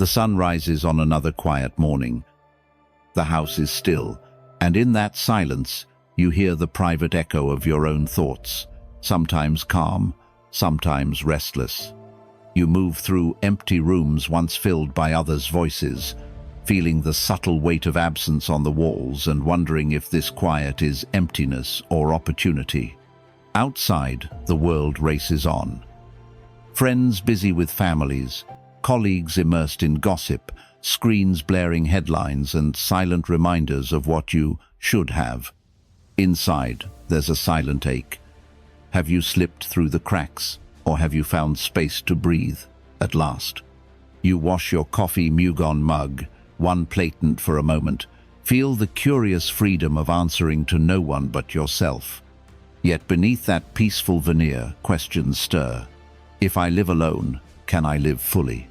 The sun rises on another quiet morning. The house is still, and in that silence, you hear the private echo of your own thoughts, sometimes calm, sometimes restless. You move through empty rooms once filled by others' voices, feeling the subtle weight of absence on the walls and wondering if this quiet is emptiness or opportunity. Outside, the world races on. Friends busy with families, colleagues immersed in gossip, screens blaring headlines and silent reminders of what you should have. Inside, there's a silent ache. Have you slipped through the cracks, or have you found space to breathe at last? You wash your coffee Mugon mug, one platent for a moment, feel the curious freedom of answering to no one but yourself. Yet beneath that peaceful veneer, questions stir. If I live alone, can I live fully?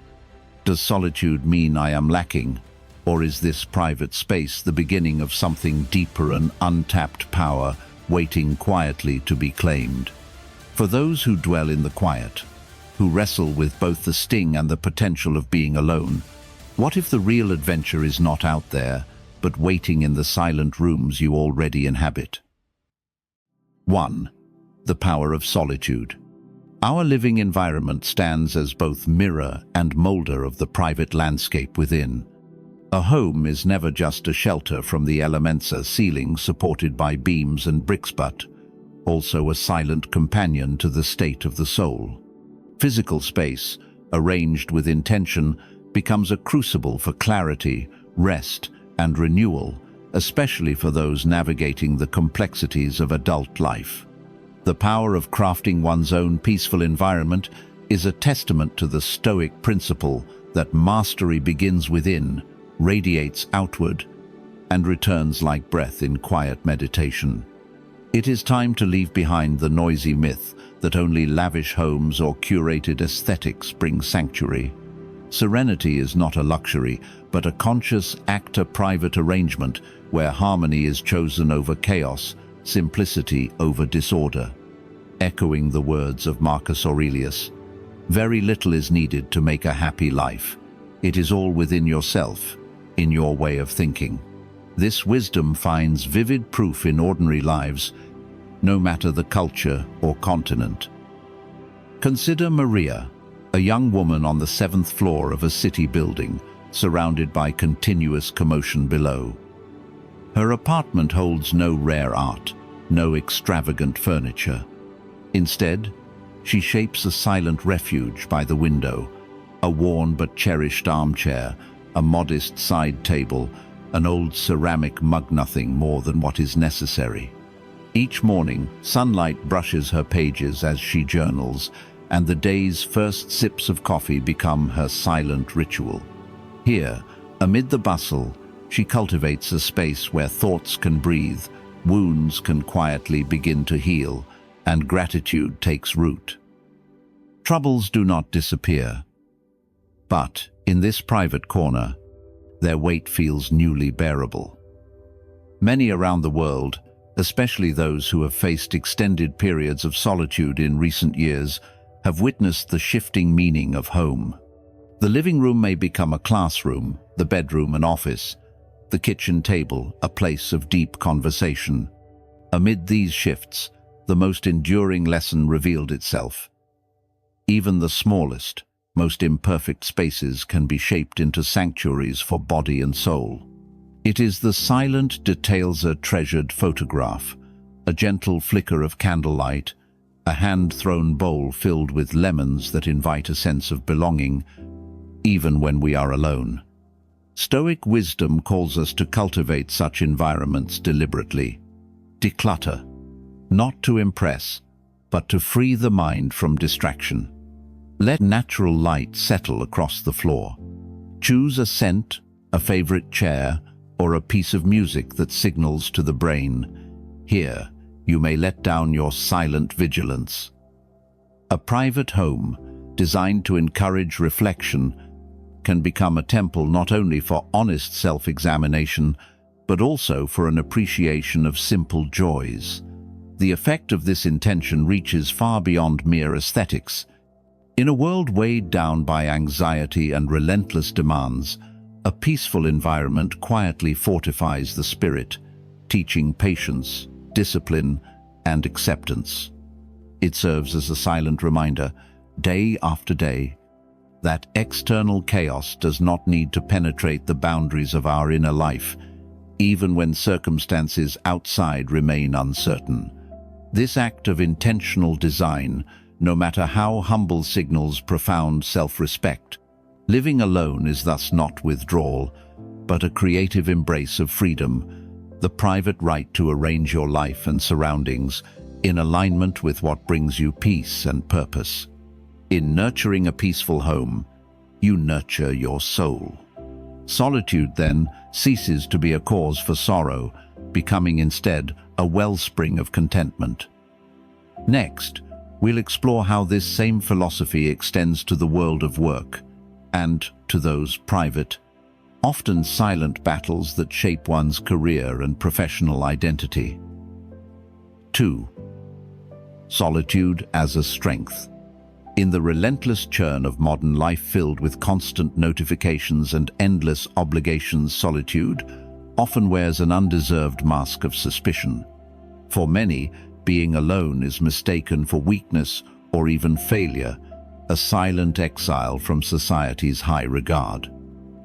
Does solitude mean I am lacking, or is this private space the beginning of something deeper, an untapped power waiting quietly to be claimed? For those who dwell in the quiet, who wrestle with both the sting and the potential of being alone, what if the real adventure is not out there, but waiting in the silent rooms you already inhabit? 1. The power of solitude. Our living environment stands as both mirror and molder of the private landscape within. A home is never just a shelter from the elements, a ceiling supported by beams and bricks, but also a silent companion to the state of the soul. Physical space, arranged with intention, becomes a crucible for clarity, rest, and renewal, especially for those navigating the complexities of adult life. The power of crafting one's own peaceful environment is a testament to the Stoic principle that mastery begins within, radiates outward, and returns like breath in quiet meditation. It is time to leave behind the noisy myth that only lavish homes or curated aesthetics bring sanctuary. Serenity is not a luxury, but a conscious, private arrangement where harmony is chosen over chaos, simplicity over disorder. Echoing the words of Marcus Aurelius, very little is needed to make a happy life. It is all within yourself, in your way of thinking. This wisdom finds vivid proof in ordinary lives, no matter the culture or continent. Consider Maria, a young woman on the 7th floor of a city building, surrounded by continuous commotion below. Her apartment holds no rare art, no extravagant furniture. Instead, she shapes a silent refuge by the window, a worn but cherished armchair, a modest side table, an old ceramic mug, nothing more than what is necessary. Each morning, sunlight brushes her pages as she journals, and the day's first sips of coffee become her silent ritual. Here, amid the bustle, she cultivates a space where thoughts can breathe, wounds can quietly begin to heal, and gratitude takes root. Troubles do not disappear, but in this private corner, their weight feels newly bearable. Many around the world, especially those who have faced extended periods of solitude in recent years, have witnessed the shifting meaning of home. The living room may become a classroom, the bedroom an office, the kitchen table a place of deep conversation. Amid these shifts, the most enduring lesson revealed itself. Even the smallest, most imperfect spaces can be shaped into sanctuaries for body and soul. It is the silent details, a treasured photograph, a gentle flicker of candlelight, a hand-thrown bowl filled with lemons that invite a sense of belonging, even when we are alone. Stoic wisdom calls us to cultivate such environments deliberately. Declutter, not to impress, but to free the mind from distraction. Let natural light settle across the floor. Choose a scent, a favorite chair, or a piece of music that signals to the brain, here, you may let down your silent vigilance. A private home, designed to encourage reflection, can become a temple not only for honest self-examination, but also for an appreciation of simple joys. The effect of this intention reaches far beyond mere aesthetics. In a world weighed down by anxiety and relentless demands, a peaceful environment quietly fortifies the spirit, teaching patience, discipline, and acceptance. It serves as a silent reminder, day after day, that external chaos does not need to penetrate the boundaries of our inner life, even when circumstances outside remain uncertain. This act of intentional design, no matter how humble, signals profound self-respect. Living alone is thus not withdrawal, but a creative embrace of freedom, the private right to arrange your life and surroundings in alignment with what brings you peace and purpose. In nurturing a peaceful home, you nurture your soul. Solitude, then, ceases to be a cause for sorrow, becoming instead a wellspring of contentment. Next, we'll explore how this same philosophy extends to the world of work and to those private, often silent battles that shape one's career and professional identity. 2. Solitude as a strength. In the relentless churn of modern life filled with constant notifications and endless obligations, solitude often wears an undeserved mask of suspicion. For many, being alone is mistaken for weakness or even failure, a silent exile from society's high regard.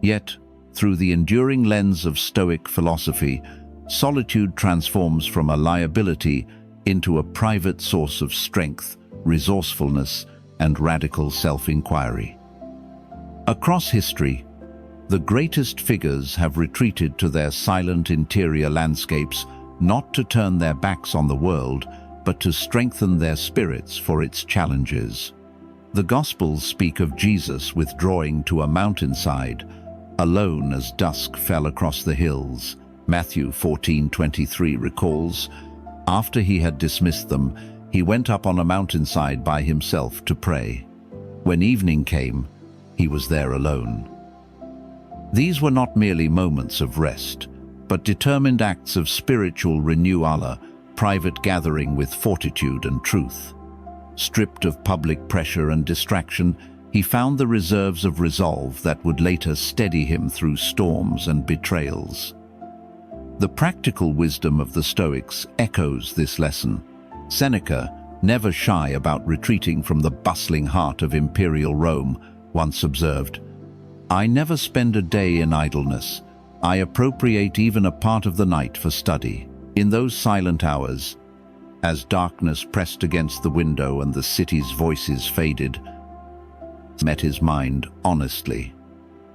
Yet, through the enduring lens of Stoic philosophy, solitude transforms from a liability into a private source of strength, resourcefulness, and radical self-inquiry. Across history, the greatest figures have retreated to their silent interior landscapes, not to turn their backs on the world, but to strengthen their spirits for its challenges. The Gospels speak of Jesus withdrawing to a mountainside, alone as dusk fell across the hills. Matthew 14:23 recalls, after he had dismissed them, he went up on a mountainside by himself to pray. When evening came, he was there alone. These were not merely moments of rest, but determined acts of spiritual renewal, private gathering with fortitude and truth. Stripped of public pressure and distraction, he found the reserves of resolve that would later steady him through storms and betrayals. The practical wisdom of the Stoics echoes this lesson. Seneca, never shy about retreating from the bustling heart of imperial Rome, once observed, "I never spend a day in idleness. I appropriate even a part of the night for study." In those silent hours, as darkness pressed against the window and the city's voices faded, met his mind honestly.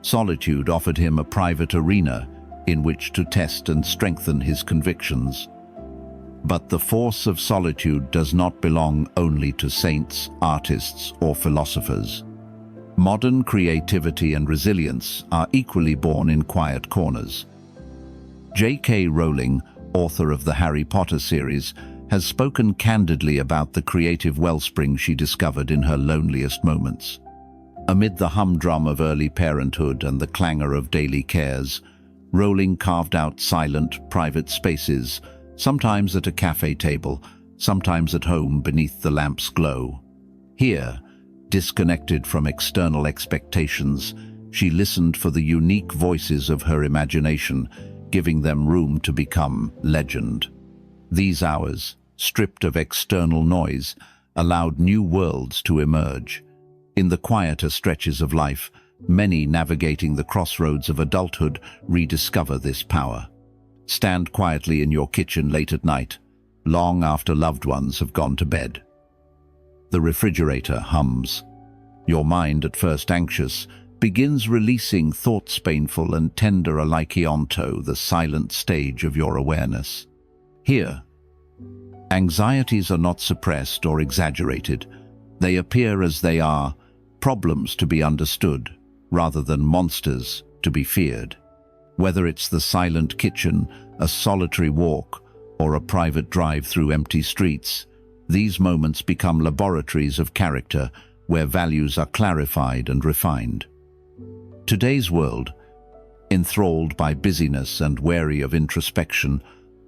Solitude offered him a private arena in which to test and strengthen his convictions. But the force of solitude does not belong only to saints, artists, or philosophers. Modern creativity and resilience are equally born in quiet corners. J.K. Rowling, author of the Harry Potter series, has spoken candidly about the creative wellspring she discovered in her loneliest moments. Amid the humdrum of early parenthood and the clangor of daily cares, Rowling carved out silent, private spaces, sometimes at a cafe table, sometimes at home beneath the lamp's glow. Here, disconnected from external expectations, she listened for the unique voices of her imagination, giving them room to become legend. These hours, stripped of external noise, allowed new worlds to emerge. In the quieter stretches of life, many navigating the crossroads of adulthood rediscover this power. Stand quietly in your kitchen late at night, long after loved ones have gone to bed. The refrigerator hums. Your mind, at first anxious, begins releasing thoughts painful and tender alike onto the silent stage of your awareness. Here, anxieties are not suppressed or exaggerated. They appear as they are, problems to be understood, rather than monsters to be feared. Whether it's the silent kitchen, a solitary walk, or a private drive through empty streets, these moments become laboratories of character where values are clarified and refined. Today's world, enthralled by busyness and wary of introspection,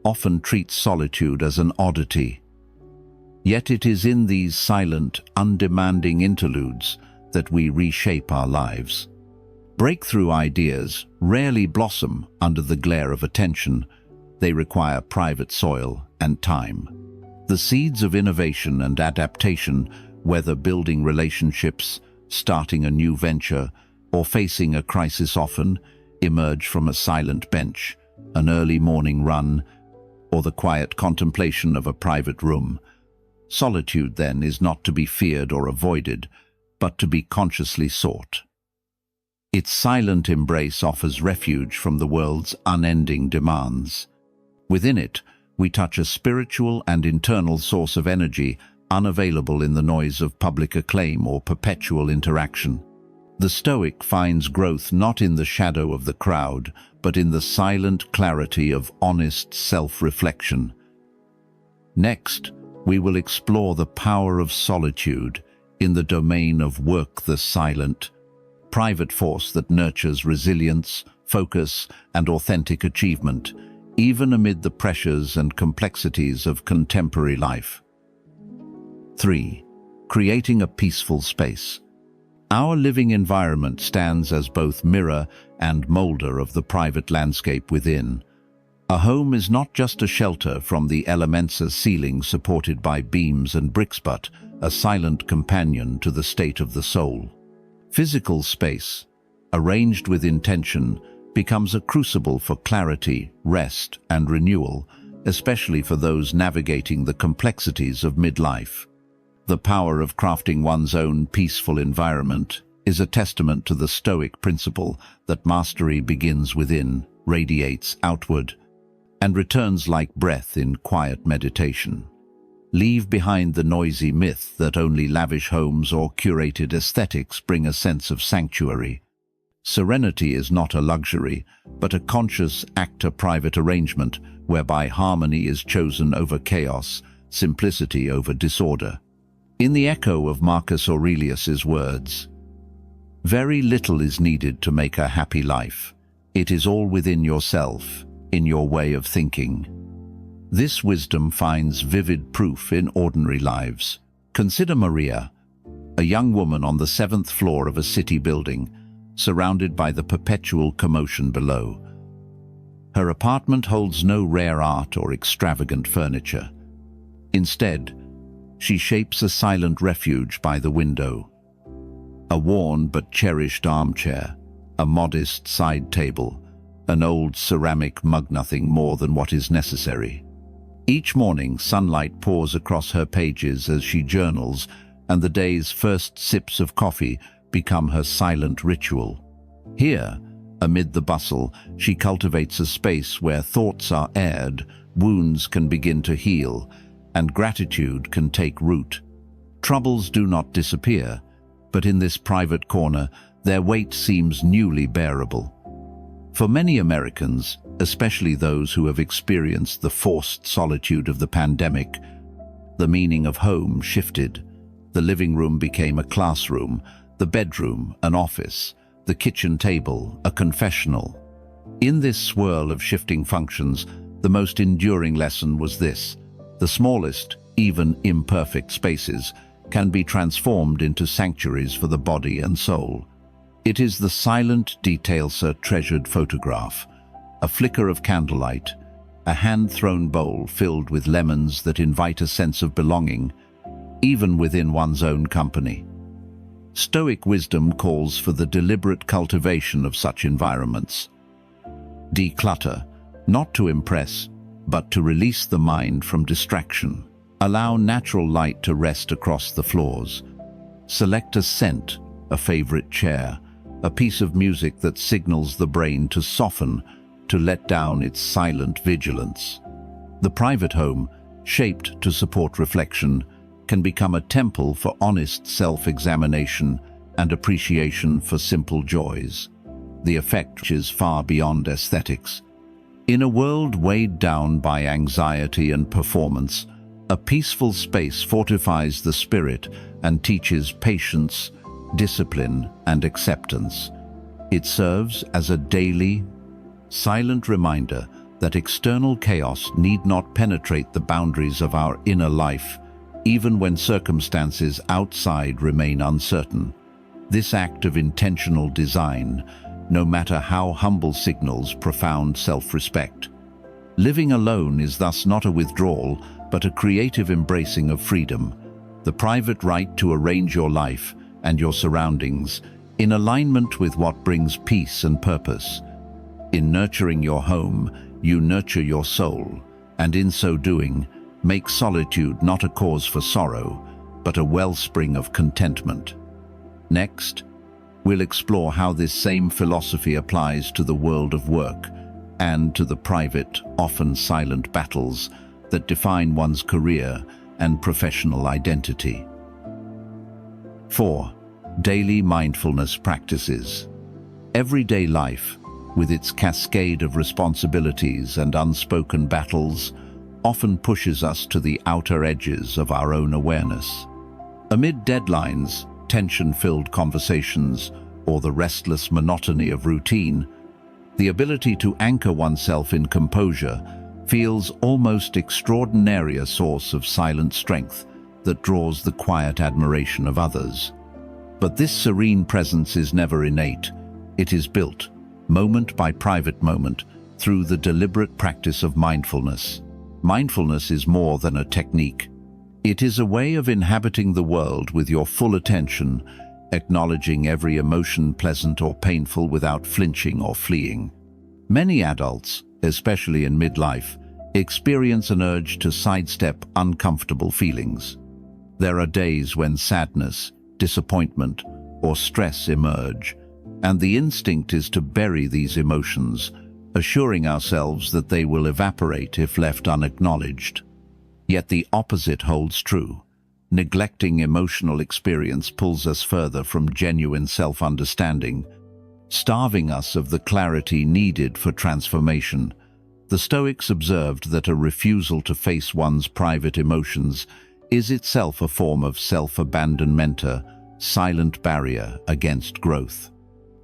often treats solitude as an oddity. Yet it is in these silent, undemanding interludes that we reshape our lives. Breakthrough ideas rarely blossom under the glare of attention. They require private soil and time. The seeds of innovation and adaptation, whether building relationships, starting a new venture, or facing a crisis, often emerge from a silent bench, an early morning run, or the quiet contemplation of a private room. Solitude, then, is not to be feared or avoided, but to be consciously sought. Its silent embrace offers refuge from the world's unending demands. Within it, we touch a spiritual and internal source of energy unavailable in the noise of public acclaim or perpetual interaction. The Stoic finds growth not in the shadow of the crowd, but in the silent clarity of honest self-reflection. Next, we will explore the power of solitude in the domain of work, the silent, private force that nurtures resilience, focus, and authentic achievement, even amid the pressures and complexities of contemporary life. 3. Creating a peaceful space. Our living environment stands as both mirror and molder of the private landscape within. A home is not just a shelter from the elements, ceiling supported by beams and bricks, but a silent companion to the state of the soul. Physical space, arranged with intention, becomes a crucible for clarity, rest, and renewal, especially for those navigating the complexities of midlife. The power of crafting one's own peaceful environment is a testament to the Stoic principle that mastery begins within, radiates outward, and returns like breath in quiet meditation. Leave behind the noisy myth that only lavish homes or curated aesthetics bring a sense of sanctuary. Serenity is not a luxury, but a conscious private arrangement whereby harmony is chosen over chaos, simplicity over disorder. In the echo of Marcus Aurelius's words, "Very little is needed to make a happy life. It is all within yourself, in your way of thinking." This wisdom finds vivid proof in ordinary lives. Consider Maria, a young woman on the 7th floor of a city building, surrounded by the perpetual commotion below. Her apartment holds no rare art or extravagant furniture. Instead, she shapes a silent refuge by the window. A worn but cherished armchair, a modest side table, an old ceramic mug, nothing more than what is necessary. Each morning, sunlight pours across her pages as she journals, and the day's first sips of coffee become her silent ritual. Here, amid the bustle, she cultivates a space where thoughts are aired, wounds can begin to heal, and gratitude can take root. Troubles do not disappear, but in this private corner, their weight seems newly bearable. For many Americans, especially those who have experienced the forced solitude of the pandemic, the meaning of home shifted. The living room became a classroom, the bedroom an office, the kitchen table a confessional. In this swirl of shifting functions, the most enduring lesson was this: the smallest, even imperfect spaces can be transformed into sanctuaries for the body and soul. It is the silent details, a treasured photograph, a flicker of candlelight, a hand-thrown bowl filled with lemons that invite a sense of belonging, even within one's own company. Stoic wisdom calls for the deliberate cultivation of such environments. Declutter, not to impress, but to release the mind from distraction. Allow natural light to rest across the floors. Select a scent, a favorite chair, a piece of music that signals the brain to soften, to let down its silent vigilance. The private home, shaped to support reflection, can become a temple for honest self-examination and appreciation for simple joys. The effect is far beyond aesthetics. In a world weighed down by anxiety and performance, a peaceful space fortifies the spirit and teaches patience, discipline, and acceptance. It serves as a daily, silent reminder that external chaos need not penetrate the boundaries of our inner life, even when circumstances outside remain uncertain. This act of intentional design, no matter how humble, signals profound self-respect. Living alone is thus not a withdrawal, but a creative embracing of freedom, the private right to arrange your life and your surroundings in alignment with what brings peace and purpose. In nurturing your home, you nurture your soul, and in so doing, make solitude not a cause for sorrow, but a wellspring of contentment. Next, we'll explore how this same philosophy applies to the world of work and to the private, often silent battles that define one's career and professional identity. 4. Daily mindfulness practices. Everyday life, with its cascade of responsibilities and unspoken battles, often pushes us to the outer edges of our own awareness. Amid deadlines, tension-filled conversations, or the restless monotony of routine, the ability to anchor oneself in composure feels almost extraordinary, a source of silent strength that draws the quiet admiration of others. But this serene presence is never innate. It is built, moment by private moment, through the deliberate practice of mindfulness. Mindfulness is more than a technique. It is a way of inhabiting the world with your full attention, acknowledging every emotion, pleasant or painful, without flinching or fleeing. Many adults, especially in midlife, experience an urge to sidestep uncomfortable feelings. There are days when sadness, disappointment, or stress emerge, and the instinct is to bury these emotions, assuring ourselves that they will evaporate if left unacknowledged. Yet the opposite holds true. Neglecting emotional experience pulls us further from genuine self-understanding, starving us of the clarity needed for transformation. The Stoics observed that a refusal to face one's private emotions is itself a form of self-abandonment, a silent barrier against growth.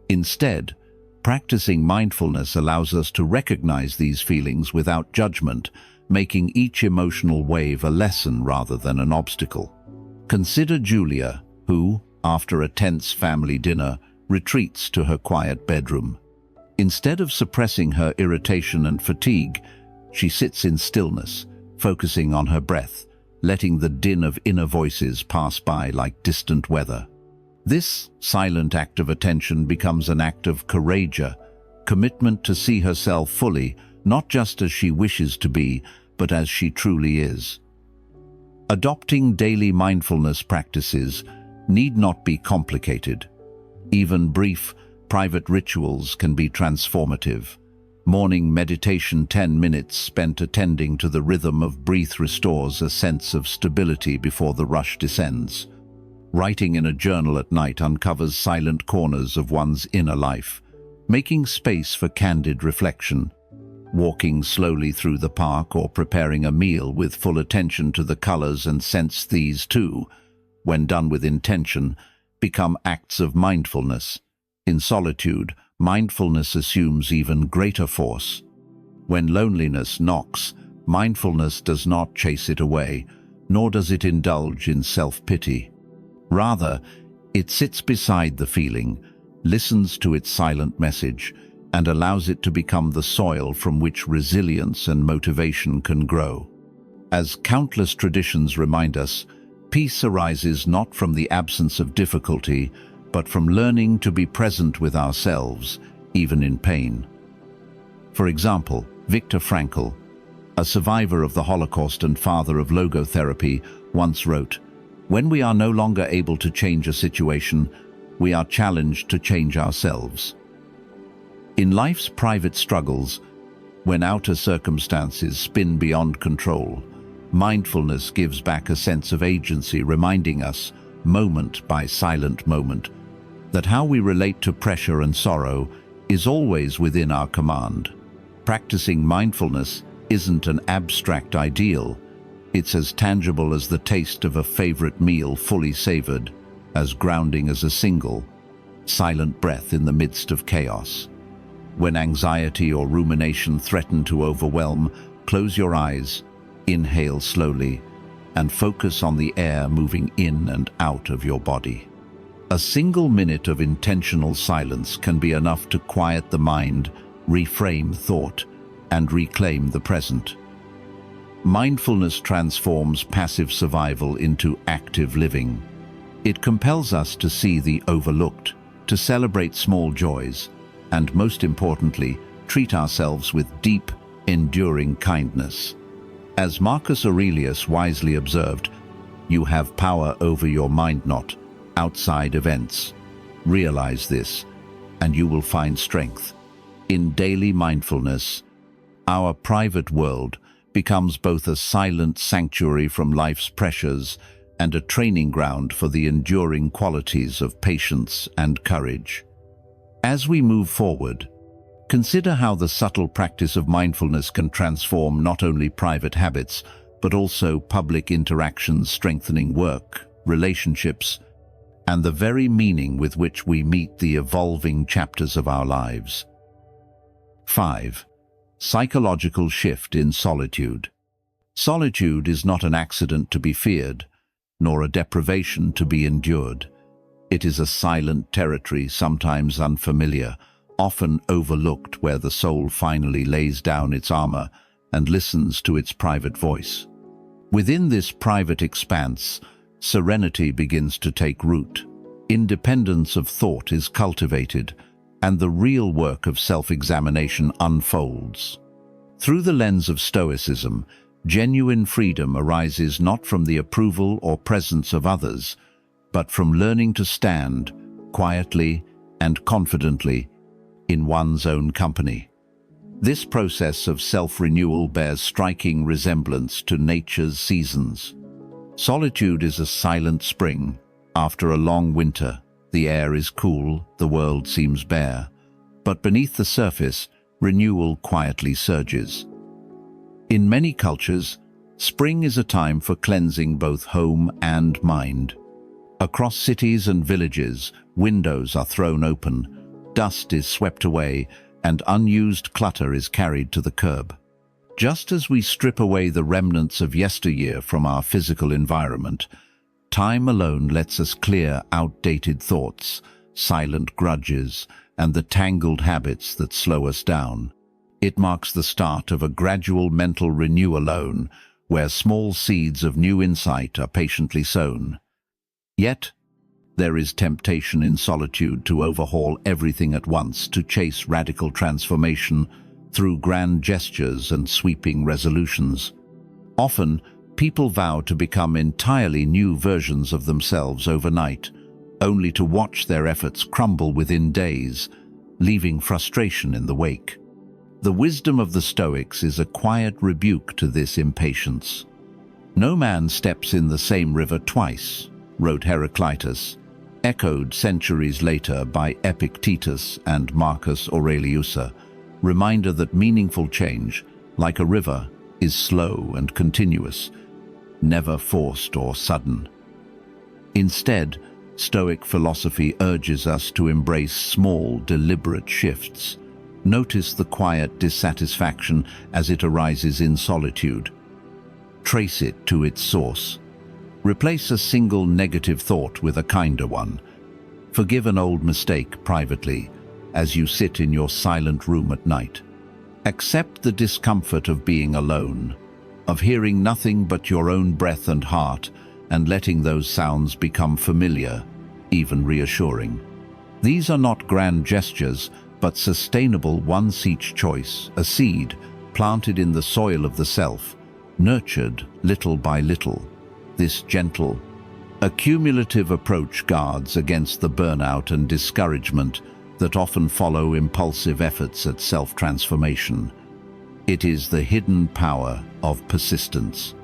Instead, practicing mindfulness allows us to recognize these feelings without judgment, making each emotional wave a lesson rather than an obstacle. Consider Julia, who, after a tense family dinner, retreats to her quiet bedroom. Instead of suppressing her irritation and fatigue, she sits in stillness, focusing on her breath, letting the din of inner voices pass by like distant weather. This silent act of attention becomes an act of courage, commitment to see herself fully, not just as she wishes to be, but as she truly is. Adopting daily mindfulness practices need not be complicated. Even brief, private rituals can be transformative. Morning meditation, 10 minutes spent attending to the rhythm of breath, restores a sense of stability before the rush descends. Writing in a journal at night uncovers silent corners of one's inner life, making space for candid reflection. Walking slowly through the park or preparing a meal with full attention to the colors and scents, these too, when done with intention, become acts of mindfulness. In solitude, mindfulness assumes even greater force. When loneliness knocks, mindfulness does not chase it away, nor does it indulge in self-pity. Rather, it sits beside the feeling, listens to its silent message, and allows it to become the soil from which resilience and motivation can grow. As countless traditions remind us, peace arises not from the absence of difficulty, but from learning to be present with ourselves, even in pain. For example, Viktor Frankl, a survivor of the Holocaust and father of logotherapy, once wrote, "When we are no longer able to change a situation, we are challenged to change ourselves." In life's private struggles, when outer circumstances spin beyond control, mindfulness gives back a sense of agency, reminding us, moment by silent moment, that how we relate to pressure and sorrow is always within our command. Practicing mindfulness isn't an abstract ideal. It's as tangible as the taste of a favorite meal fully savored, as grounding as a single, silent breath in the midst of chaos. When anxiety or rumination threaten to overwhelm, close your eyes, inhale slowly, and focus on the air moving in and out of your body. A single minute of intentional silence can be enough to quiet the mind, reframe thought, and reclaim the present. Mindfulness transforms passive survival into active living. It compels us to see the overlooked, to celebrate small joys, and most importantly, treat ourselves with deep, enduring kindness. As Marcus Aurelius wisely observed, "You have power over your mind, not outside events." Realize this, and you will find strength. In daily mindfulness, our private world becomes both a silent sanctuary from life's pressures and a training ground for the enduring qualities of patience and courage. As we move forward, consider how the subtle practice of mindfulness can transform not only private habits, but also public interactions, strengthening work, relationships, and the very meaning with which we meet the evolving chapters of our lives. 5. Psychological shift in solitude. Solitude is not an accident to be feared, nor a deprivation to be endured. It is a silent territory, sometimes unfamiliar, often overlooked, where the soul finally lays down its armor and listens to its private voice. Within this private expanse, serenity begins to take root. Independence of thought is cultivated, and the real work of self-examination unfolds. Through the lens of Stoicism, genuine freedom arises not from the approval or presence of others, but from learning to stand quietly and confidently in one's own company. This process of self-renewal bears striking resemblance to nature's seasons. Solitude is a silent spring. After a long winter, the air is cool, the world seems bare, but beneath the surface, renewal quietly surges. In many cultures, spring is a time for cleansing both home and mind. Across cities and villages, windows are thrown open, dust is swept away, and unused clutter is carried to the curb. Just as we strip away the remnants of yesteryear from our physical environment, time alone lets us clear outdated thoughts, silent grudges, and the tangled habits that slow us down. It marks the start of a gradual mental renewal alone, where small seeds of new insight are patiently sown. Yet, there is temptation in solitude to overhaul everything at once, to chase radical transformation through grand gestures and sweeping resolutions. Often, people vow to become entirely new versions of themselves overnight, only to watch their efforts crumble within days, leaving frustration in the wake. The wisdom of the Stoics is a quiet rebuke to this impatience. "No man steps in the same river twice," wrote Heraclitus, echoed centuries later by Epictetus and Marcus Aurelius, a reminder that meaningful change, like a river, is slow and continuous, never forced or sudden. Instead, Stoic philosophy urges us to embrace small, deliberate shifts. Notice the quiet dissatisfaction as it arises in solitude. Trace it to its source. Replace a single negative thought with a kinder one. Forgive an old mistake privately as you sit in your silent room at night. Accept the discomfort of being alone, of hearing nothing but your own breath and heart, and letting those sounds become familiar, even reassuring. These are not grand gestures, but sustainable once each choice, a seed planted in the soil of the self, nurtured little by little. This gentle, accumulative approach guards against the burnout and discouragement that often follow impulsive efforts at self-transformation. It is the hidden power of persistence.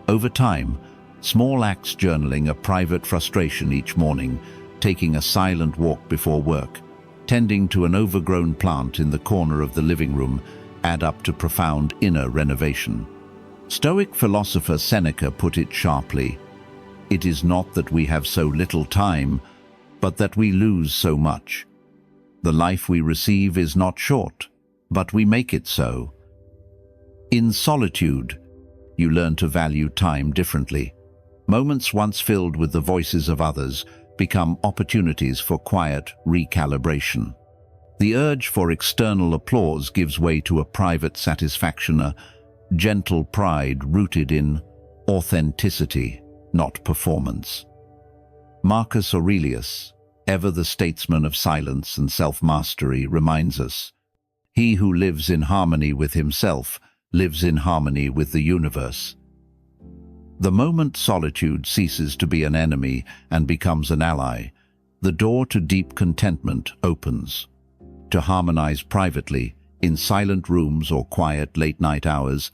Over time, small acts, journaling a private frustration each morning, taking a silent walk before work, tending to an overgrown plant in the corner of the living room, add up to profound inner renovation. Stoic philosopher Seneca put it sharply: "It is not that we have so little time, but that we lose so much. The life we receive is not short, but we make it so." In solitude, you learn to value time differently. Moments once filled with the voices of others become opportunities for quiet recalibration. The urge for external applause gives way to a private satisfaction, a gentle pride rooted in authenticity, not performance. Marcus Aurelius, ever the statesman of silence and self-mastery, reminds us, "He who lives in harmony with himself lives in harmony with the universe." The moment solitude ceases to be an enemy and becomes an ally, the door to deep contentment opens. To harmonize privately, in silent rooms or quiet late-night hours,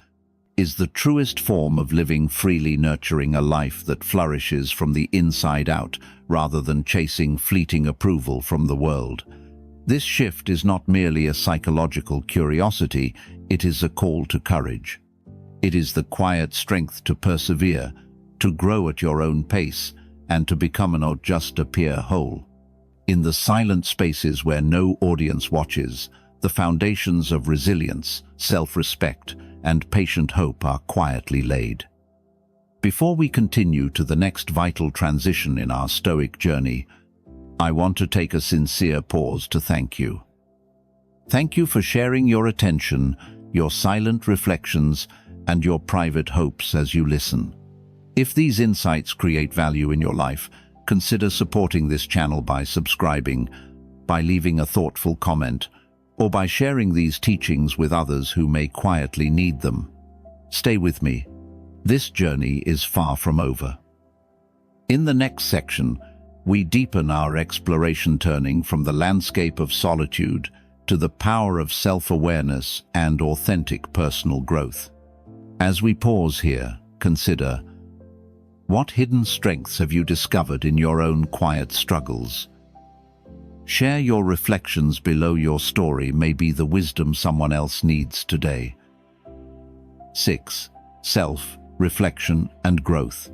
is the truest form of living freely, nurturing a life that flourishes from the inside out rather than chasing fleeting approval from the world. This shift is not merely a psychological curiosity, it is a call to courage. It is the quiet strength to persevere, to grow at your own pace, and to become not just appear whole. In the silent spaces where no audience watches, the foundations of resilience, self-respect, and patient hope are quietly laid. Before we continue to the next vital transition in our Stoic journey, I want to take a sincere pause to thank you. Thank you for sharing your attention, your silent reflections, and your private hopes as you listen. If these insights create value in your life, consider supporting this channel by subscribing, by leaving a thoughtful comment, or by sharing these teachings with others who may quietly need them. Stay with me. This journey is far from over. In the next section, we deepen our exploration, turning from the landscape of solitude to the power of self-awareness and authentic personal growth. As we pause here, consider, what hidden strengths have you discovered in your own quiet struggles? Share your reflections below. Your story may be the wisdom someone else needs today. 6. Self-reflection and growth.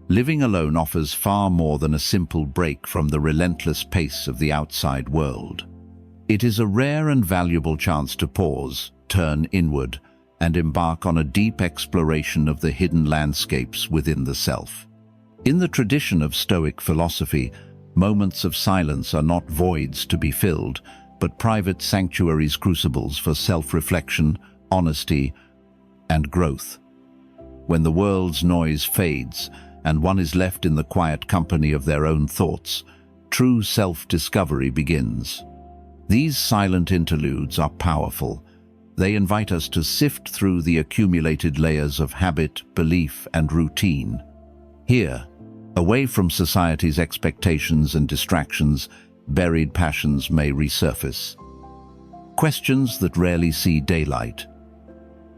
Living alone offers far more than a simple break from the relentless pace of the outside world. It is a rare and valuable chance to pause, turn inward, and embark on a deep exploration of the hidden landscapes within the self. In the tradition of Stoic philosophy, moments of silence are not voids to be filled, but private sanctuaries, crucibles for self-reflection, honesty, and growth. When the world's noise fades and one is left in the quiet company of their own thoughts, true self-discovery begins. These silent interludes are powerful. They invite us to sift through the accumulated layers of habit, belief, and routine. Here, away from society's expectations and distractions, buried passions may resurface. Questions that rarely see daylight.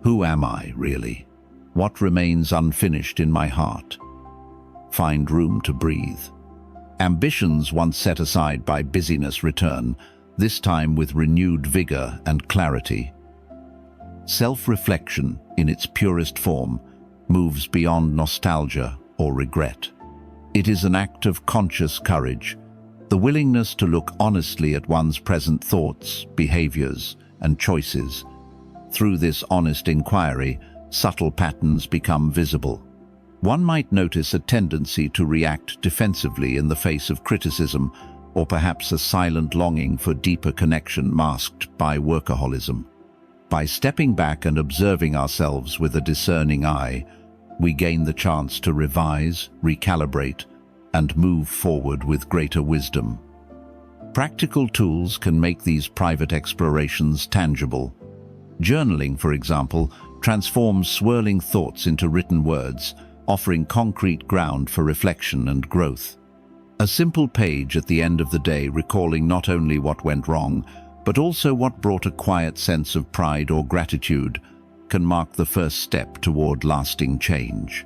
Who am I, really? What remains unfinished in my heart? Find room to breathe. Ambitions once set aside by busyness return, this time with renewed vigor and clarity. Self-reflection, in its purest form, moves beyond nostalgia or regret. It is an act of conscious courage, the willingness to look honestly at one's present thoughts, behaviors, and choices. Through this honest inquiry, subtle patterns become visible. One might notice a tendency to react defensively in the face of criticism, or perhaps a silent longing for deeper connection masked by workaholism. By stepping back and observing ourselves with a discerning eye, we gain the chance to revise, recalibrate, and move forward with greater wisdom. Practical tools can make these private explorations tangible. Journaling, for example, transforms swirling thoughts into written words, offering concrete ground for reflection and growth. A simple page at the end of the day recalling not only what went wrong, but also what brought a quiet sense of pride or gratitude, can mark the first step toward lasting change.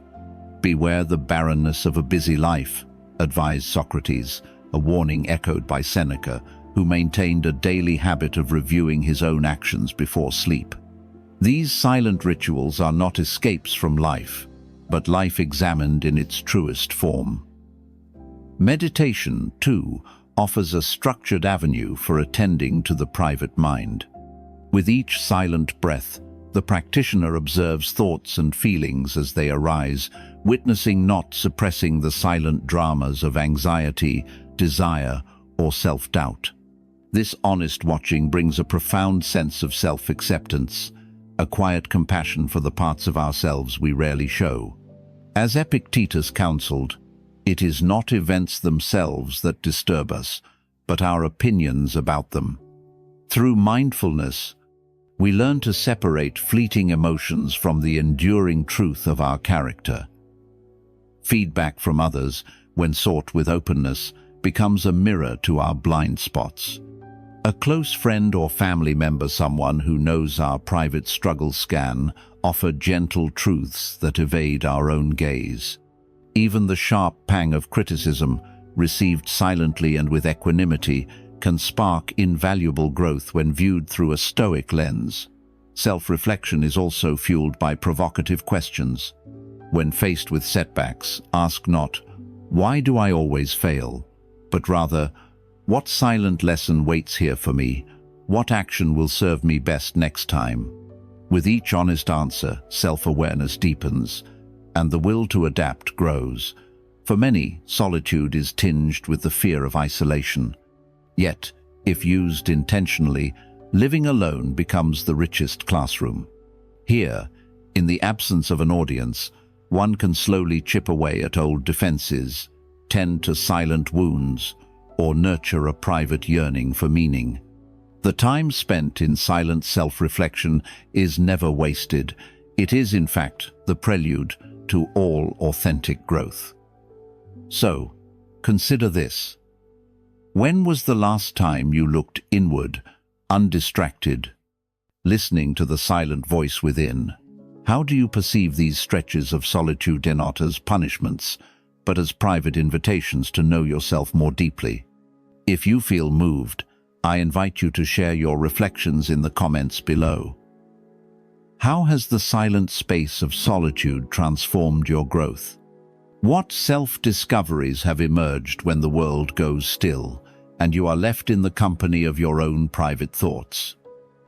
Beware the barrenness of a busy life, advised Socrates, a warning echoed by Seneca, who maintained a daily habit of reviewing his own actions before sleep. These silent rituals are not escapes from life, but life examined in its truest form. Meditation, too, offers a structured avenue for attending to the private mind. With each silent breath, The practitioner observes thoughts and feelings as they arise, witnessing, not suppressing, the silent dramas of anxiety, desire, or self-doubt. This honest watching brings a profound sense of self-acceptance, a quiet compassion for the parts of ourselves we rarely show. As Epictetus counseled, it is not events themselves that disturb us, but our opinions about them. Through mindfulness, we learn to separate fleeting emotions from the enduring truth of our character. Feedback from others, when sought with openness, becomes a mirror to our blind spots. A close friend or family member, someone who knows our private struggles, can offer gentle truths that evade our own gaze. Even the sharp pang of criticism, received silently and with equanimity, can spark invaluable growth when viewed through a Stoic lens. Self-reflection is also fueled by provocative questions. When faced with setbacks, ask not, "Why do I always fail?" but rather, "What silent lesson waits here for me? What action will serve me best next time?" With each honest answer, self-awareness deepens, and the will to adapt grows. For many, solitude is tinged with the fear of isolation. Yet, if used intentionally, living alone becomes the richest classroom. Here, in the absence of an audience, one can slowly chip away at old defenses, tend to silent wounds, or nurture a private yearning for meaning. The time spent in silent self-reflection is never wasted. It is, in fact, the prelude to all authentic growth. So, consider this. When was the last time you looked inward, undistracted, listening to the silent voice within? How do you perceive these stretches of solitude, not as punishments, but as private invitations to know yourself more deeply? If you feel moved, I invite you to share your reflections in the comments below. How has the silent space of solitude transformed your growth? What self-discoveries have emerged when the world goes still, and you are left in the company of your own private thoughts?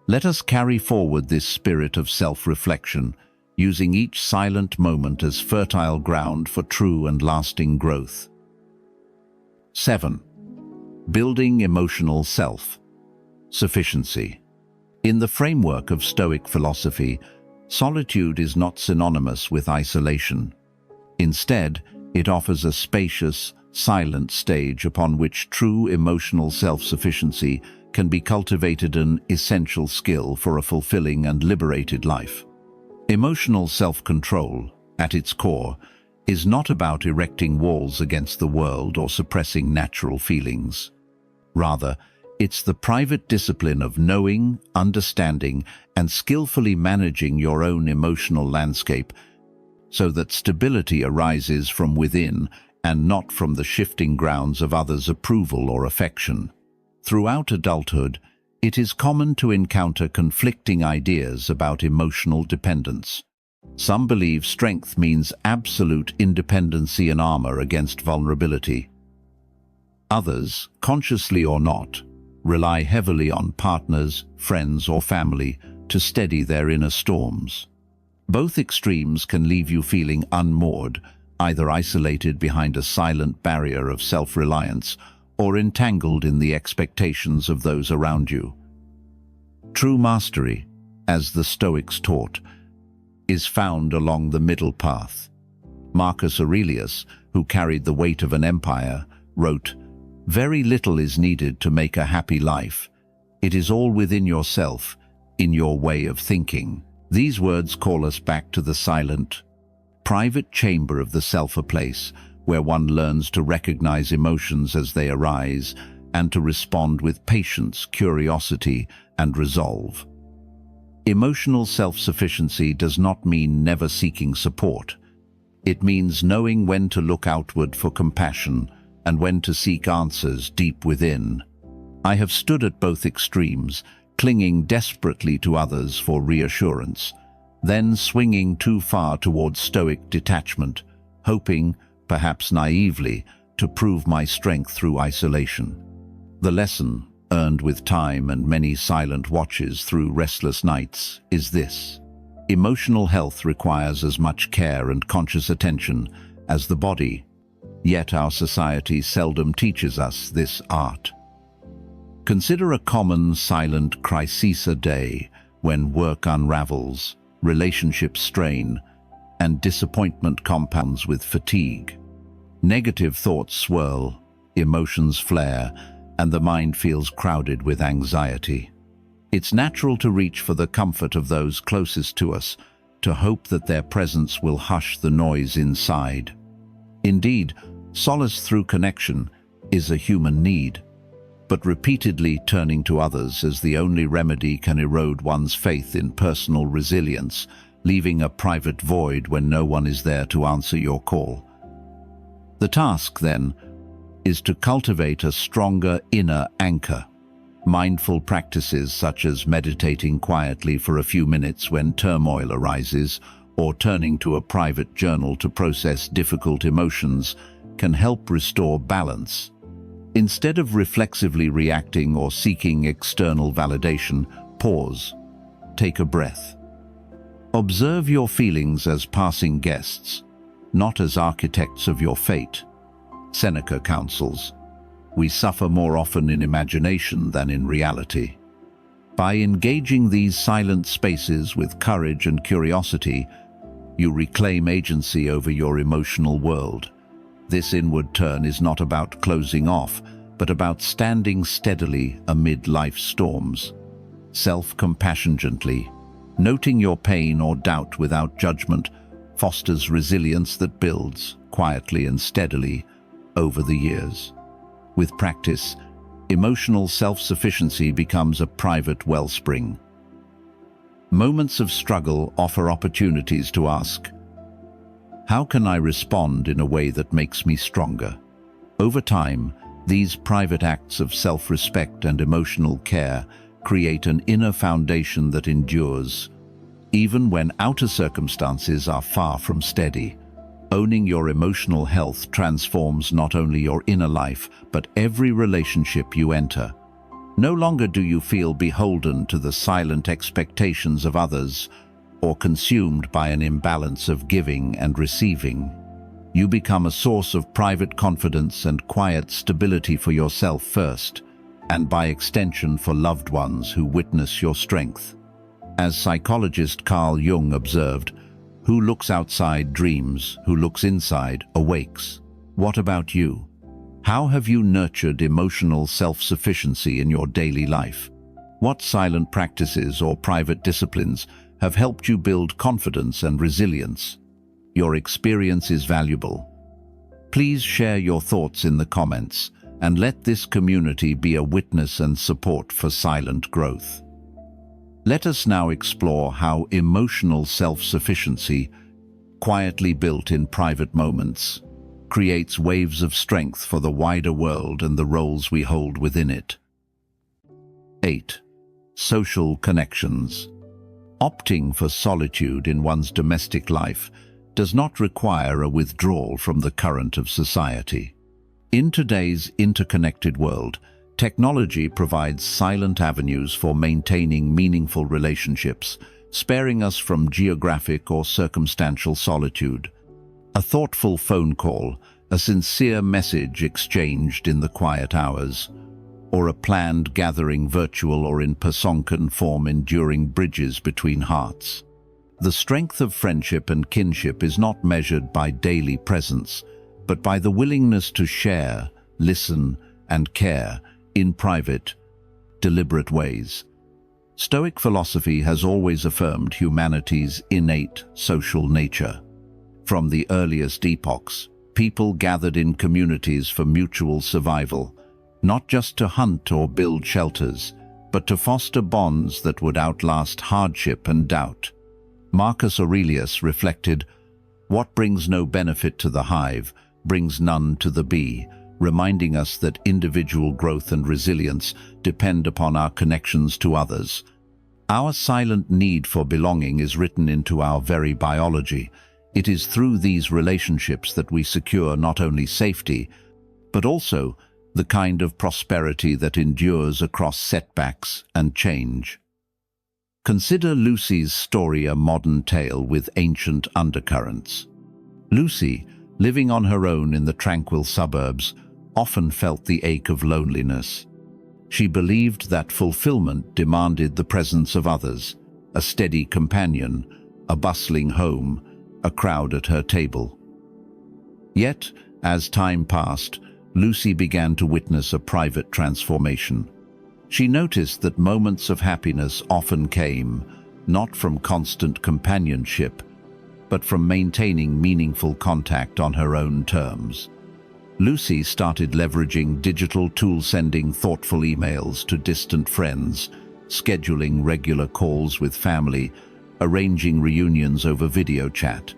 Let us carry forward this spirit of self-reflection, using each silent moment as fertile ground for true and lasting growth. 7. Building emotional self-sufficiency. In the framework of Stoic philosophy, solitude is not synonymous with isolation. Instead, it offers a spacious, silent stage upon which true emotional self-sufficiency can be cultivated, an essential skill for a fulfilling and liberated life. Emotional self-control, at its core, is not about erecting walls against the world or suppressing natural feelings. Rather, it's the private discipline of knowing, understanding, and skillfully managing your own emotional landscape so that stability arises from within and not from the shifting grounds of others' approval or affection. Throughout adulthood, it is common to encounter conflicting ideas about emotional dependence. Some believe strength means absolute independency and armor against vulnerability. Others, consciously or not, rely heavily on partners, friends, or family to steady their inner storms. Both extremes can leave you feeling unmoored, either isolated behind a silent barrier of self-reliance or entangled in the expectations of those around you. True mastery, as the Stoics taught, is found along the middle path. Marcus Aurelius, who carried the weight of an empire, wrote, "Very little is needed to make a happy life. It is all within yourself, in your way of thinking." These words call us back to the silent, private chamber of the self, a place where one learns to recognize emotions as they arise and to respond with patience, curiosity, and resolve. Emotional self-sufficiency does not mean never seeking support. It means knowing when to look outward for compassion and when to seek answers deep within. I have stood at both extremes, clinging desperately to others for reassurance, then swinging too far towards Stoic detachment, hoping, perhaps naively, to prove my strength through isolation. The lesson, earned with time and many silent watches through restless nights, is this: Emotional health requires as much care and conscious attention as the body, yet our society seldom teaches us this art. Consider a common silent crisis a day when work unravels, relationships strain, and disappointment compounds with fatigue. Negative thoughts swirl, emotions flare, and the mind feels crowded with anxiety. It's natural to reach for the comfort of those closest to us, to hope that their presence will hush the noise inside. Indeed, solace through connection is a human need, but repeatedly turning to others as the only remedy can erode one's faith in personal resilience, leaving a private void when no one is there to answer your call. The task, then, is to cultivate a stronger inner anchor. Mindful practices such as meditating quietly for a few minutes when turmoil arises, or turning to a private journal to process difficult emotions, can help restore balance. Instead of reflexively reacting or seeking external validation, pause, take a breath. Observe your feelings as passing guests, not as architects of your fate. Seneca counsels, "We suffer more often in imagination than in reality." By engaging these silent spaces with courage and curiosity, you reclaim agency over your emotional world. This inward turn is not about closing off, but about standing steadily amid life's storms. Self-compassion gently, noting your pain or doubt without judgment, fosters resilience that builds, quietly and steadily, over the years. With practice, emotional self-sufficiency becomes a private wellspring. Moments of struggle offer opportunities to ask, how can I respond in a way that makes me stronger? Over time, these private acts of self-respect and emotional care create an inner foundation that endures, even when outer circumstances are far from steady. Owning your emotional health transforms not only your inner life, but every relationship you enter. No longer do you feel beholden to the silent expectations of others or consumed by an imbalance of giving and receiving. You become a source of private confidence and quiet stability for yourself first, and by extension for loved ones who witness your strength. As psychologist Carl Jung observed, "Who looks outside dreams, who looks inside awakes." What about you? How have you nurtured emotional self-sufficiency in your daily life? What silent practices or private disciplines have helped you build confidence and resilience? Your experience is valuable. Please share your thoughts in the comments, and let this community be a witness and support for silent growth. Let us now explore how emotional self-sufficiency, quietly built in private moments, creates waves of strength for the wider world and the roles we hold within it. 8. Social connections. Opting for solitude in one's domestic life does not require a withdrawal from the current of society. In today's interconnected world, technology provides silent avenues for maintaining meaningful relationships, sparing us from geographic or circumstantial solitude. A thoughtful phone call, a sincere message exchanged in the quiet hours, or a planned gathering, virtual or in person, form enduring bridges between hearts. The strength of friendship and kinship is not measured by daily presence, but by the willingness to share, listen, and care in private, deliberate ways. Stoic philosophy has always affirmed humanity's innate social nature. From the earliest epochs, people gathered in communities for mutual survival, not just to hunt or build shelters, but to foster bonds that would outlast hardship and doubt. Marcus Aurelius reflected, "What brings no benefit to the hive brings none to the bee," reminding us that individual growth and resilience depend upon our connections to others. Our silent need for belonging is written into our very biology. It is through these relationships that we secure not only safety, but also the kind of prosperity that endures across setbacks and change. Consider Lucy's story, a modern tale with ancient undercurrents. Lucy, living on her own in the tranquil suburbs, often felt the ache of loneliness. She believed that fulfillment demanded the presence of others, a steady companion, a bustling home, a crowd at her table. Yet, as time passed, Lucy began to witness a private transformation. She noticed that moments of happiness often came, not from constant companionship, but from maintaining meaningful contact on her own terms. Lucy started leveraging digital tools, sending thoughtful emails to distant friends, scheduling regular calls with family, arranging reunions over video chat.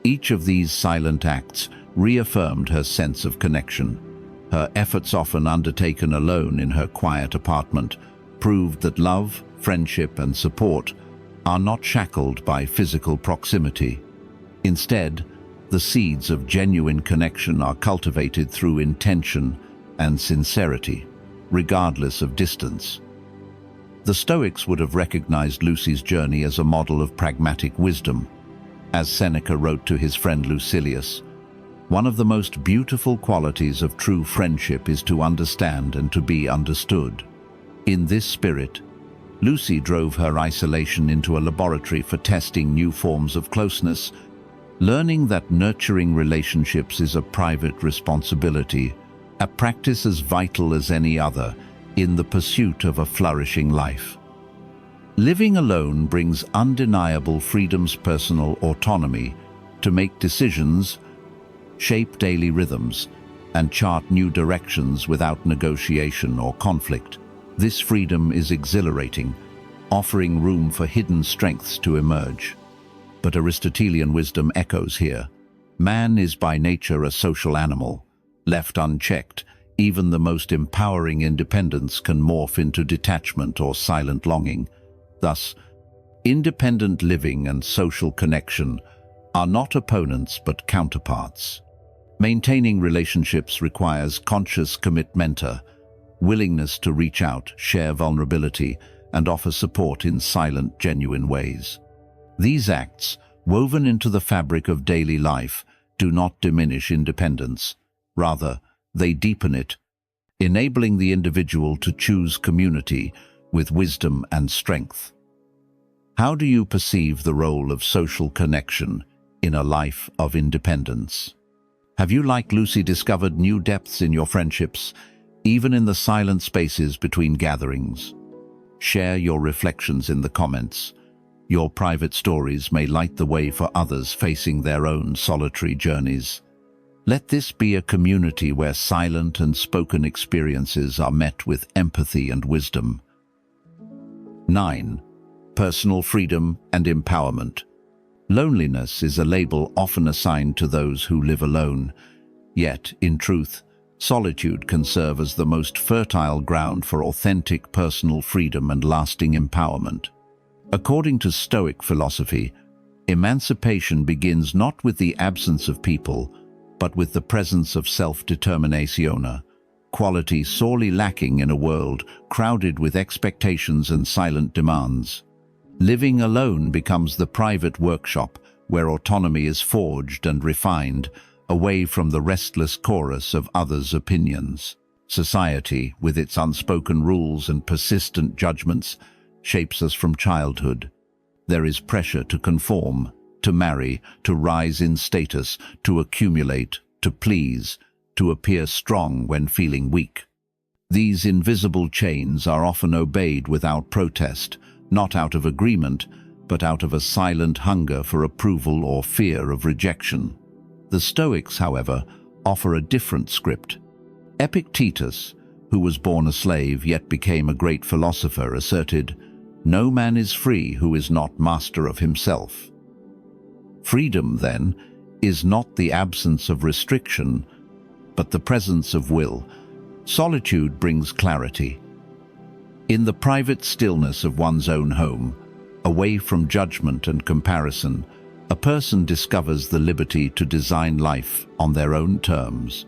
Each of these silent acts reaffirmed her sense of connection. Her efforts, often undertaken alone in her quiet apartment, proved that love, friendship, and support are not shackled by physical proximity. Instead, the seeds of genuine connection are cultivated through intention and sincerity, regardless of distance. The Stoics would have recognized Lucy's journey as a model of pragmatic wisdom. As Seneca wrote to his friend Lucilius, "One of the most beautiful qualities of true friendship is to understand and to be understood." In this spirit, Lucy drove her isolation into a laboratory for testing new forms of closeness, learning that nurturing relationships is a private responsibility, a practice as vital as any other in the pursuit of a flourishing life. Living alone brings undeniable freedoms, personal autonomy to make decisions, shape daily rhythms, and chart new directions without negotiation or conflict. This freedom is exhilarating, offering room for hidden strengths to emerge. But Aristotelian wisdom echoes here. Man is by nature a social animal. Left unchecked, even the most empowering independence can morph into detachment or silent longing. Thus, independent living and social connection are not opponents but counterparts. Maintaining relationships requires conscious commitment, willingness to reach out, share vulnerability, and offer support in silent, genuine ways. These acts, woven into the fabric of daily life, do not diminish independence. Rather, they deepen it, enabling the individual to choose community with wisdom and strength. How do you perceive the role of social connection in a life of independence? Have you, like Lucy, discovered new depths in your friendships, even in the silent spaces between gatherings? Share your reflections in the comments. Your private stories may light the way for others facing their own solitary journeys. Let this be a community where silent and spoken experiences are met with empathy and wisdom. 9. Personal freedom and empowerment. Loneliness is a label often assigned to those who live alone. Yet, in truth, solitude can serve as the most fertile ground for authentic personal freedom and lasting empowerment. According to Stoic philosophy, emancipation begins not with the absence of people, but with the presence of self-determination, quality sorely lacking in a world crowded with expectations and silent demands. Living alone becomes the private workshop where autonomy is forged and refined, away from the restless chorus of others' opinions. Society, with its unspoken rules and persistent judgments, shapes us from childhood. There is pressure to conform, to marry, to rise in status, to accumulate, to please, to appear strong when feeling weak. These invisible chains are often obeyed without protest, not out of agreement, but out of a silent hunger for approval or fear of rejection. The Stoics, however, offer a different script. Epictetus, who was born a slave yet became a great philosopher, asserted, "No man is free who is not master of himself." Freedom, then, is not the absence of restriction, but the presence of will. Solitude brings clarity. In the private stillness of one's own home, away from judgment and comparison, a person discovers the liberty to design life on their own terms.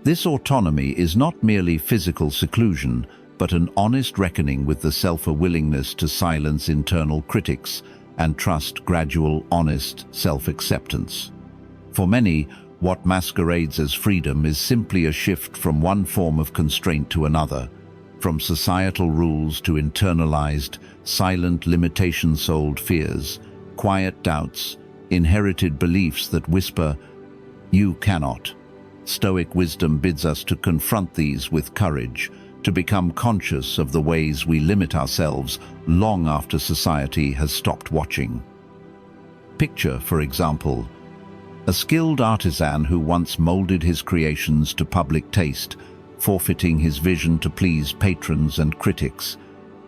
This autonomy is not merely physical seclusion, but an honest reckoning with the willingness to silence internal critics and trust gradual, honest self-acceptance. For many, what masquerades as freedom is simply a shift from one form of constraint to another, from societal rules to internalized, silent limitation-souled fears, quiet doubts, inherited beliefs that whisper, "You cannot." Stoic wisdom bids us to confront these with courage, to become conscious of the ways we limit ourselves long after society has stopped watching. Picture, for example, a skilled artisan who once molded his creations to public taste, forfeiting his vision to please patrons and critics.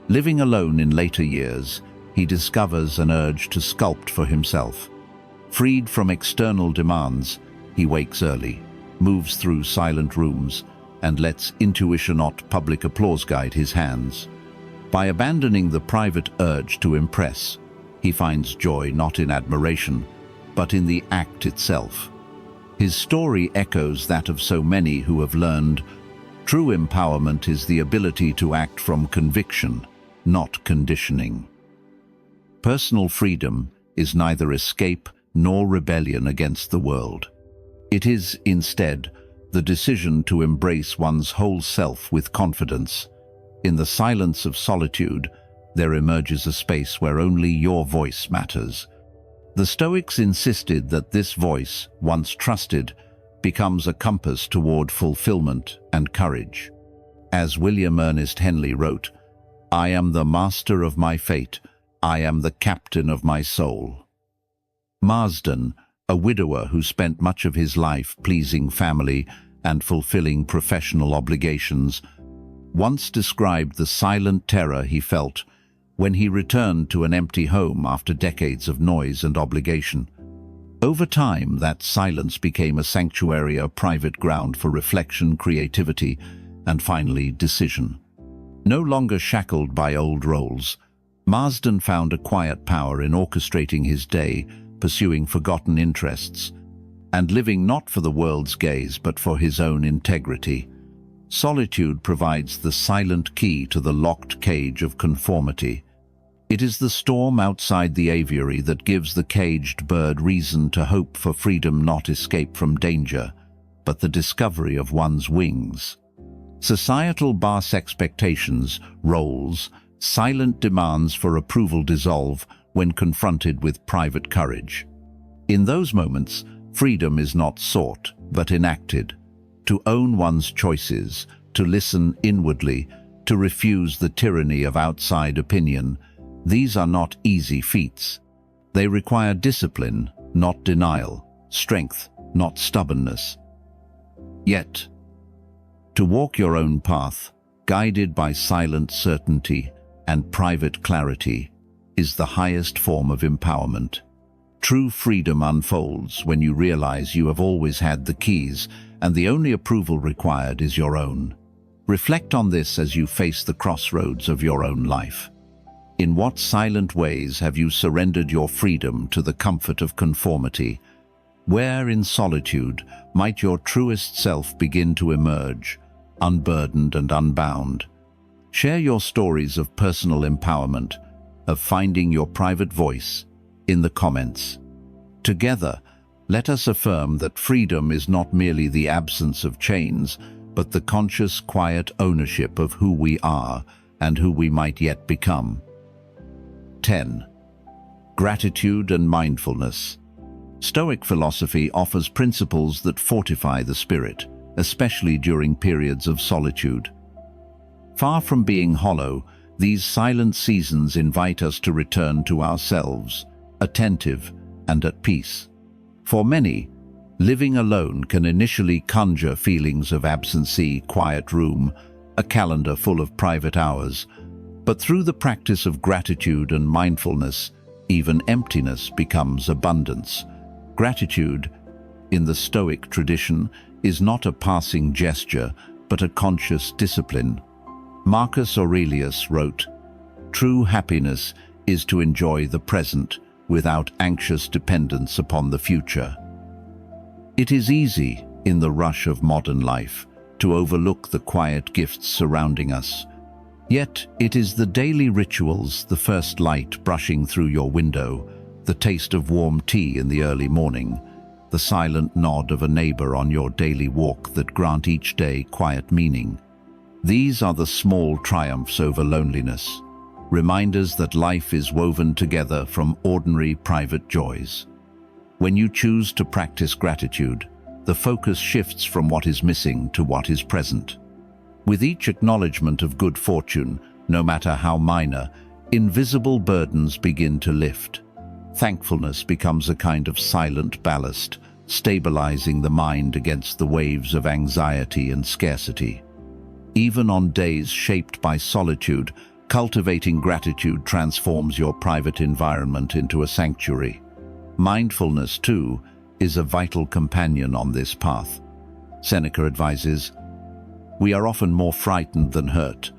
Living alone in later years, he discovers an urge to sculpt for himself. Freed from external demands, he wakes early, moves through silent rooms, and lets intuition, not public applause, guide his hands. By abandoning the private urge to impress, he finds joy not in admiration, but in the act itself. His story echoes that of so many who have learned true empowerment is the ability to act from conviction, not conditioning. Personal freedom is neither escape nor rebellion against the world. It is, instead, the decision to embrace one's whole self with confidence. In the silence of solitude, there emerges a space where only your voice matters. The Stoics insisted that this voice, once trusted, becomes a compass toward fulfillment and courage. As William Ernest Henley wrote, "I am the master of my fate, I am the captain of my soul." Marsden, a widower who spent much of his life pleasing family and fulfilling professional obligations, once described the silent terror he felt when he returned to an empty home after decades of noise and obligation. Over time, that silence became a sanctuary, a private ground for reflection, creativity, and finally, decision. No longer shackled by old roles, Marsden found a quiet power in orchestrating his day, pursuing forgotten interests, and living not for the world's gaze but for his own integrity. Solitude provides the silent key to the locked cage of conformity. It is the storm outside the aviary that gives the caged bird reason to hope for freedom, not escape from danger, but the discovery of one's wings. Societal bass expectations, roles, silent demands for approval dissolve when confronted with private courage. In those moments, freedom is not sought, but enacted. To own one's choices, to listen inwardly, to refuse the tyranny of outside opinion, these are not easy feats. They require discipline, not denial, strength, not stubbornness. Yet, to walk your own path, guided by silent certainty and private clarity, is the highest form of empowerment. True freedom unfolds when you realize you have always had the keys and the only approval required is your own. Reflect on this as you face the crossroads of your own life. In what silent ways have you surrendered your freedom to the comfort of conformity? Where in solitude might your truest self begin to emerge, unburdened and unbound? Share your stories of personal empowerment, of finding your private voice, in the comments. Together, let us affirm that freedom is not merely the absence of chains, but the conscious, quiet ownership of who we are and who we might yet become. 10. Gratitude and mindfulness. Stoic philosophy offers principles that fortify the spirit, especially during periods of solitude. Far from being hollow, these silent seasons invite us to return to ourselves, attentive and at peace. For many, living alone can initially conjure feelings of absentee, quiet room, a calendar full of private hours, but through the practice of gratitude and mindfulness, even emptiness becomes abundance. Gratitude, in the Stoic tradition, is not a passing gesture, but a conscious discipline. Marcus Aurelius wrote, "True happiness is to enjoy the present without anxious dependence upon the future." It is easy, in the rush of modern life, to overlook the quiet gifts surrounding us. Yet it is the daily rituals, the first light brushing through your window, the taste of warm tea in the early morning, the silent nod of a neighbor on your daily walk that grant each day quiet meaning. These are the small triumphs over loneliness, reminders that life is woven together from ordinary private joys. When you choose to practice gratitude, the focus shifts from what is missing to what is present. With each acknowledgement of good fortune, no matter how minor, invisible burdens begin to lift. Thankfulness becomes a kind of silent ballast, stabilizing the mind against the waves of anxiety and scarcity. Even on days shaped by solitude, cultivating gratitude transforms your private environment into a sanctuary. Mindfulness, too, is a vital companion on this path. Seneca advises, "We are often more frightened than hurt,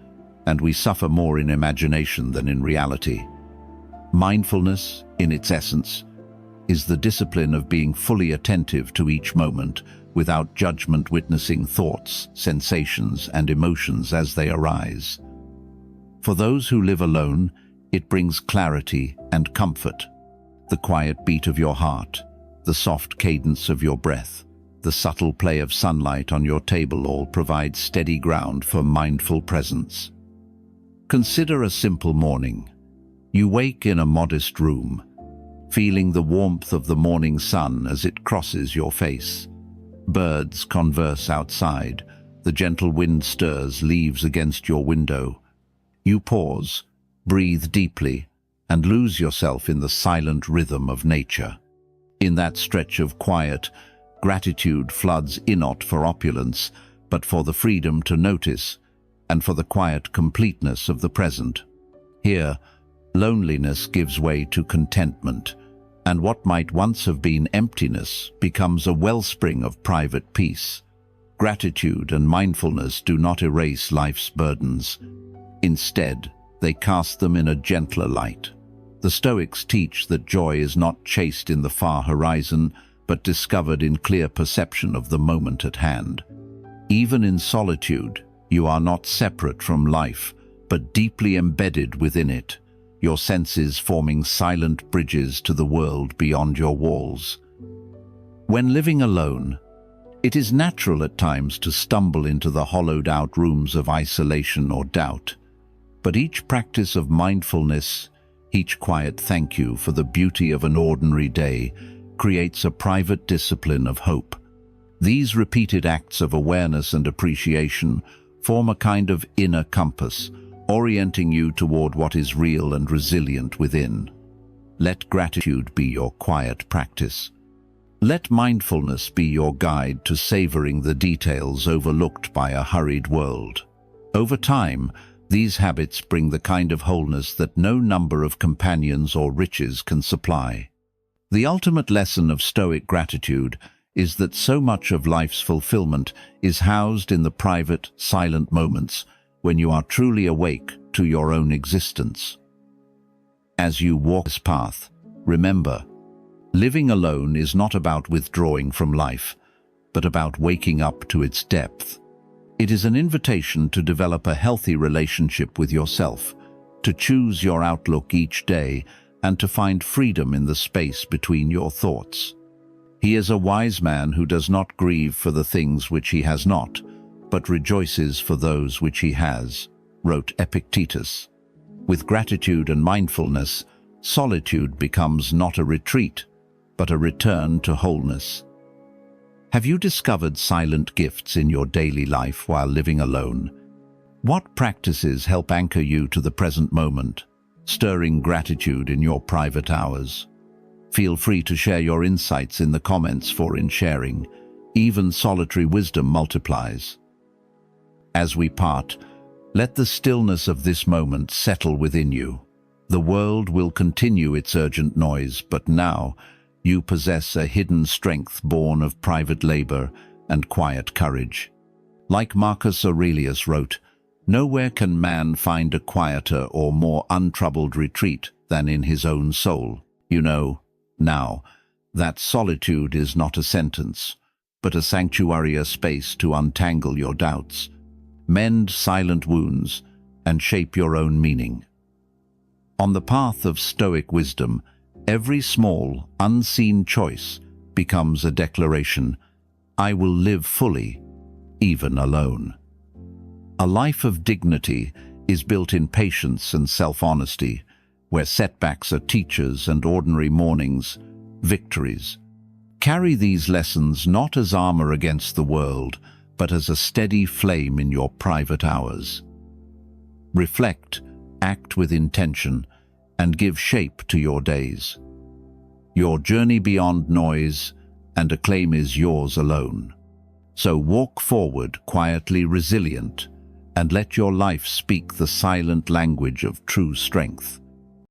and we suffer more in imagination than in reality." Mindfulness, in its essence, is the discipline of being fully attentive to each moment, without judgment, witnessing thoughts, sensations, and emotions as they arise. For those who live alone, it brings clarity and comfort. The quiet beat of your heart, the soft cadence of your breath, the subtle play of sunlight on your table all provide steady ground for mindful presence. Consider a simple morning. You wake in a modest room, feeling the warmth of the morning sun as it crosses your face. Birds converse outside, the gentle wind stirs leaves against your window. You pause, breathe deeply, and lose yourself in the silent rhythm of nature. In that stretch of quiet, gratitude floods in, not for opulence, but for the freedom to notice, and for the quiet completeness of the present. Here, loneliness gives way to contentment, and what might once have been emptiness becomes a wellspring of private peace. Gratitude and mindfulness do not erase life's burdens. Instead, they cast them in a gentler light. The Stoics teach that joy is not chased in the far horizon, but discovered in clear perception of the moment at hand. Even in solitude, you are not separate from life, but deeply embedded within it, your senses forming silent bridges to the world beyond your walls. When living alone, it is natural at times to stumble into the hollowed-out rooms of isolation or doubt. But each practice of mindfulness, each quiet thank you for the beauty of an ordinary day, creates a private discipline of hope. These repeated acts of awareness and appreciation form a kind of inner compass, orienting you toward what is real and resilient within. Let gratitude be your quiet practice. Let mindfulness be your guide to savoring the details overlooked by a hurried world. Over time, these habits bring the kind of wholeness that no number of companions or riches can supply. The ultimate lesson of Stoic gratitude is that so much of life's fulfillment is housed in the private, silent moments when you are truly awake to your own existence. As you walk this path, remember, living alone is not about withdrawing from life, but about waking up to its depth. It is an invitation to develop a healthy relationship with yourself, to choose your outlook each day, and to find freedom in the space between your thoughts. He is a wise man who does not grieve for the things which he has not, but rejoices for those which he has, wrote Epictetus. With gratitude and mindfulness, solitude becomes not a retreat, but a return to wholeness. Have you discovered silent gifts in your daily life while living alone? What practices help anchor you to the present moment, stirring gratitude in your private hours? Feel free to share your insights in the comments, for in sharing, even solitary wisdom multiplies. As we part, let the stillness of this moment settle within you. The world will continue its urgent noise, but now you possess a hidden strength born of private labor and quiet courage. Like Marcus Aurelius wrote, "Nowhere can man find a quieter or more untroubled retreat than in his own soul." You know, now, that solitude is not a sentence, but a sanctuary, a space to untangle your doubts, mend silent wounds, and shape your own meaning. On the path of Stoic wisdom, every small, unseen choice becomes a declaration: I will live fully, even alone. A life of dignity is built in patience and self-honesty, where setbacks are teachers and ordinary mornings, victories. Carry these lessons not as armor against the world, but as a steady flame in your private hours. Reflect, act with intention, and give shape to your days. Your journey beyond noise and acclaim is yours alone. So walk forward quietly resilient, and let your life speak the silent language of true strength.